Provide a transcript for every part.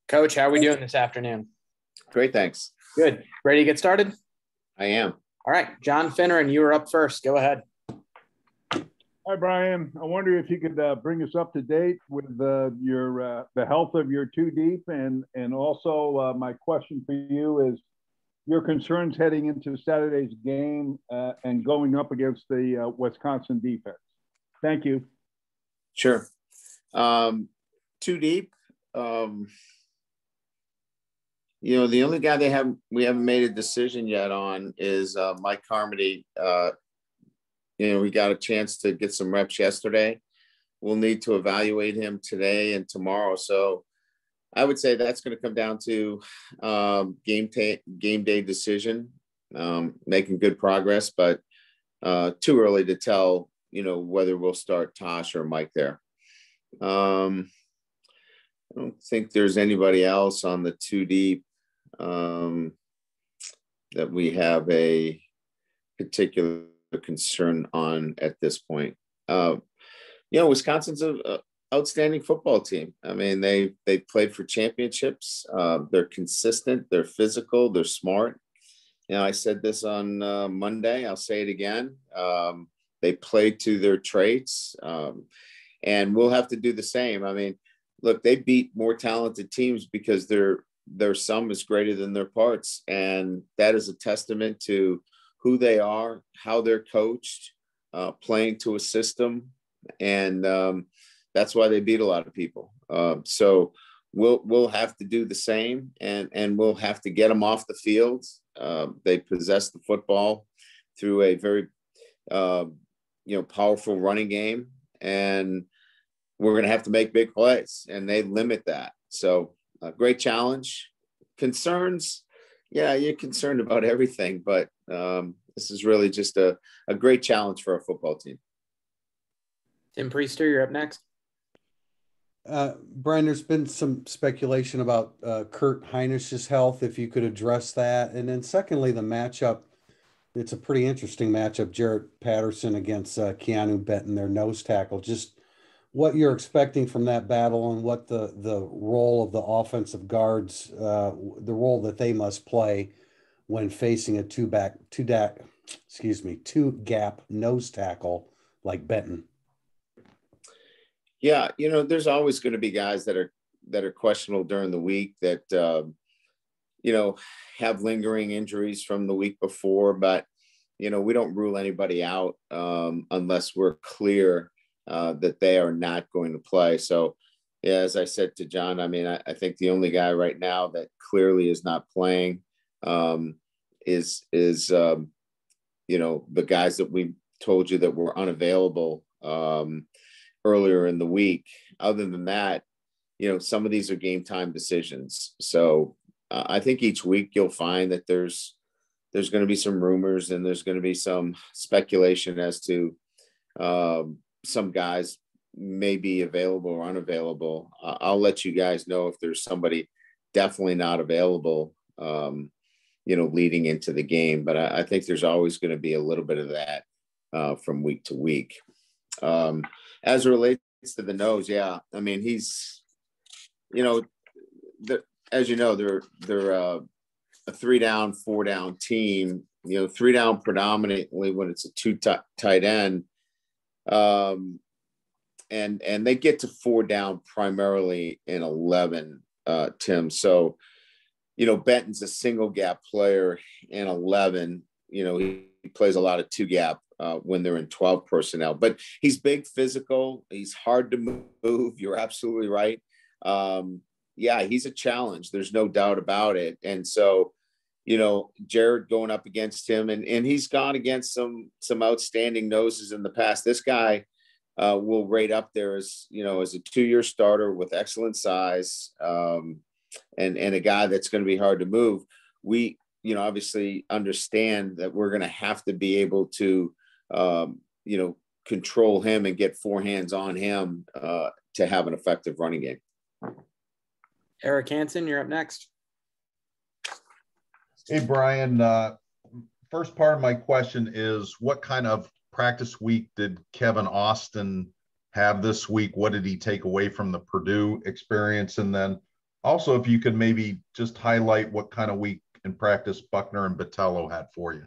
Coach, how are we doing this afternoon? Great, thanks. Good. Ready to get started? I am. All right. John Finneran, you are up first. Go ahead. Hi, Brian. I wonder if you could bring us up to date with the health of your two deep, and also my question for you is your concerns heading into Saturday's game and going up against the Wisconsin defense. Thank you. Sure. Two deep. The only guy we haven't made a decision yet on is Mike Carmody. We got a chance to get some reps yesterday. We'll need to evaluate him today and tomorrow. So I would say that's going to come down to game day decision, making good progress, but too early to tell, whether we'll start Tosh or Mike there. I don't think there's anybody else on the two deep that we have a particular concern on at this point. Wisconsin's a outstanding football team. I mean, they played for championships. They're consistent. They're physical. They're smart. I said this on Monday. I'll say it again. They play to their traits, and we'll have to do the same. I mean, look, they beat more talented teams because their sum is greater than their parts, and that is a testament to who they are, how they're coached, playing to a system, and that's why they beat a lot of people. So we'll have to do the same, and we'll have to get them off the field. They possess the football through a very powerful running game, and we're going to have to make big plays, and they limit that. So great challenge. Concerns, yeah, you're concerned about everything, but this is really just a great challenge for our football team. Tim Priester, you're up next. Brian, there's been some speculation about Kurt Heinrich's health, if you could address that. And then secondly, the matchup, it's a pretty interesting matchup, Jarrett Patterson against Keanu Benton, their nose tackle. Just what you're expecting from that battle and what the role of the offensive guards, the role that they must play when facing a two-gap nose tackle like Benton. Yeah, there's always going to be guys that are questionable during the week that have lingering injuries from the week before, but we don't rule anybody out unless we're clear that they are not going to play. So, yeah, as I said to John, I mean, I think the only guy right now that clearly is not playing is the guys that we told you that were unavailable earlier in the week. Other than that, some of these are game time decisions. So I think each week you'll find that there's going to be some rumors and there's going to be some speculation as to some guys may be available or unavailable. I'll let you guys know if there's somebody definitely not available, leading into the game. But I think there's always going to be a little bit of that from week to week. As it relates to the nose, yeah, I mean, he's, as you know, they're a 3-down, 4-down team. 3-down predominantly when it's a two tight end. And they get to 4-down primarily in 11, Tim. So, Benton's a single gap player in 11. He plays a lot of 2-gap when they're in 12 personnel, but he's big, physical. He's hard to move. You're absolutely right. Yeah, he's a challenge. There's no doubt about it. And so, Jared going up against him, and he's gone against some outstanding noses in the past. This guy will rate up there as a 2-year starter with excellent size, and a guy that's going to be hard to move. We, obviously understand that we're going to have to be able to, control him and get forehands on him to have an effective running game. Eric Hansen, you're up next. Hey, Brian. First part of my question is, what kind of practice week did Kevin Austin have this week? What did he take away from the Purdue experience? And then Also, if you could maybe just highlight what kind of week in practice Buckner and Botello had for you.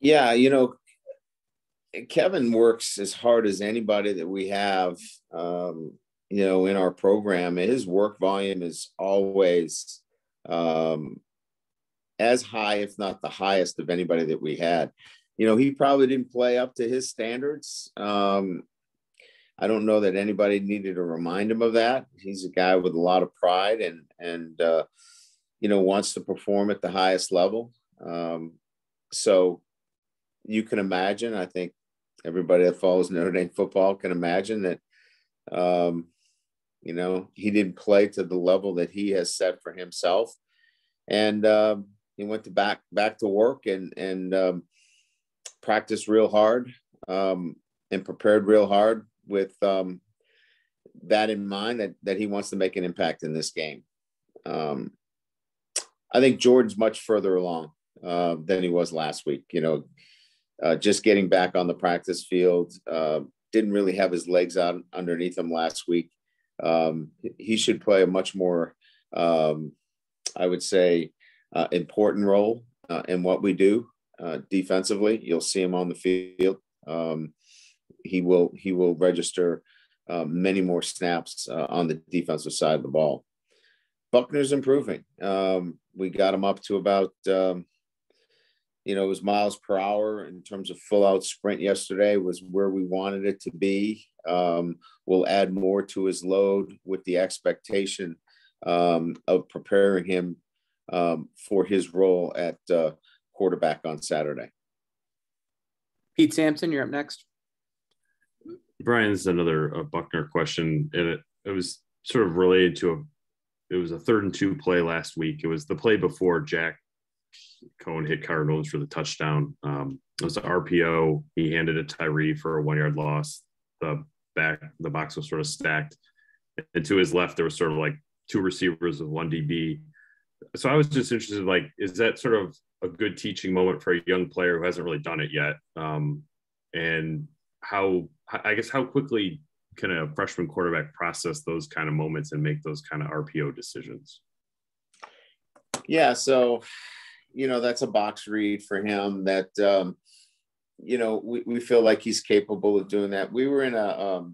Yeah, Kevin works as hard as anybody that we have, in our program. His work volume is always as high, if not the highest of anybody that we had. He probably didn't play up to his standards. I don't know that anybody needed to remind him of that. He's a guy with a lot of pride and wants to perform at the highest level. So you can imagine, I think everybody that follows Notre Dame football can imagine that, he didn't play to the level that he has set for himself. And he went to back to work and practiced real hard and prepared real hard with that in mind, that he wants to make an impact in this game. I think Jordan's much further along than he was last week. Just getting back on the practice field, didn't really have his legs out underneath him last week. He should play a much more, I would say, important role in what we do defensively. You'll see him on the field. He will register many more snaps on the defensive side of the ball. Buckner's improving. We got him up to about, it was miles per hour in terms of full out sprint yesterday was where we wanted it to be. We'll add more to his load with the expectation of preparing him for his role at quarterback on Saturday. Pete Sampson, you're up next. Brian, this is another Buckner question, and it was sort of related to it was a 3rd and 2 play last week. It was the play before Jack Cohen hit Cardinals for the touchdown. It was the RPO. He handed it to Tyree for a 1-yard loss. The box was sort of stacked, and to his left there was sort of like 2 receivers with 1 DB. So I was just interested, like, is that sort of a good teaching moment for a young player who hasn't really done it yet? And how quickly can a freshman quarterback process those kind of moments and make those kind of RPO decisions? Yeah, so that's a box read for him that we feel like he's capable of doing that. We were in a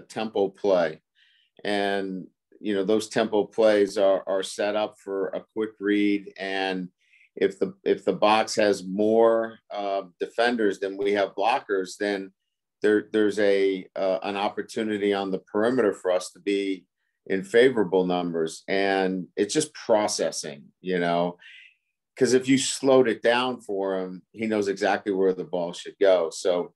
tempo play, and those tempo plays are set up for a quick read, and if the box has more defenders than we have blockers, then there's an opportunity on the perimeter for us to be in favorable numbers. And it's just processing, because if you slowed it down for him, he knows exactly where the ball should go. So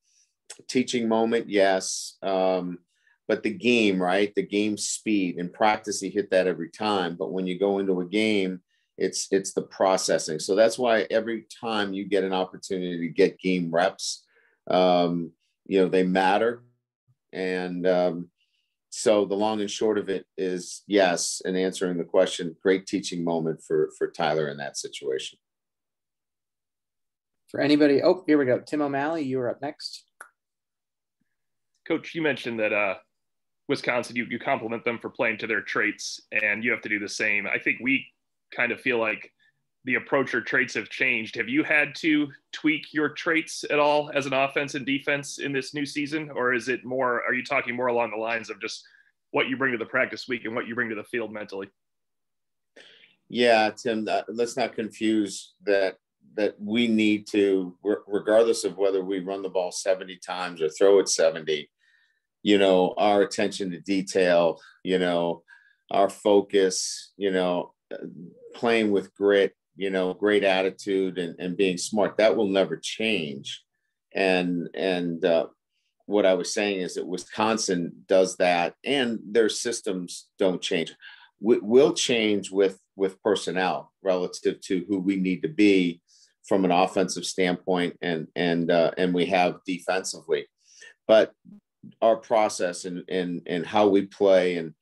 teaching moment, yes. But the game, right? The game speed. In practice, he hit that every time. But when you go into a game, it's the processing. So that's why every time you get an opportunity to get game reps, they matter. And so the long and short of it is, yes, and answering the question, great teaching moment for Tyler in that situation. For anybody, here we go. Tim O'Malley, you are up next. Coach, you mentioned that Wisconsin, you compliment them for playing to their traits, and you have to do the same. I think we kind of feel like the approach or traits have changed. Have you had to tweak your traits at all as an offense and defense in this new season? Or is it more, are you talking more along the lines of just what you bring to the practice week and what you bring to the field mentally? Yeah, Tim, let's not confuse that we need to, regardless of whether we run the ball 70 times or throw it 70, our attention to detail, our focus, playing with grit, great attitude and being smart, that will never change. And what I was saying is that Wisconsin does that, and their systems don't change. We'll change with personnel relative to who we need to be from an offensive standpoint, and we have defensively. But our process and how we play and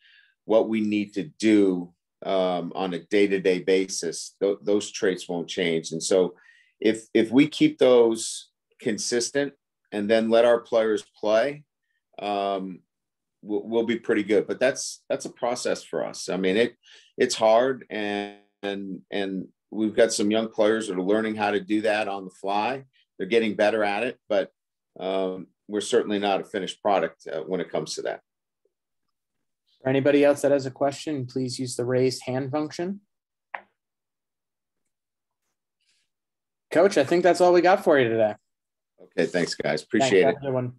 what we need to do on a day-to-day basis, those traits won't change. And so if we keep those consistent and then let our players play, we'll be pretty good. But that's a process for us. I mean, it's hard, and we've got some young players that are learning how to do that on the fly. They're getting better at it, but we're certainly not a finished product when it comes to that. For anybody else that has a question, please use the raised hand function. Coach, I think that's all we got for you today. Okay, thanks, guys. Appreciate it. Have a good one.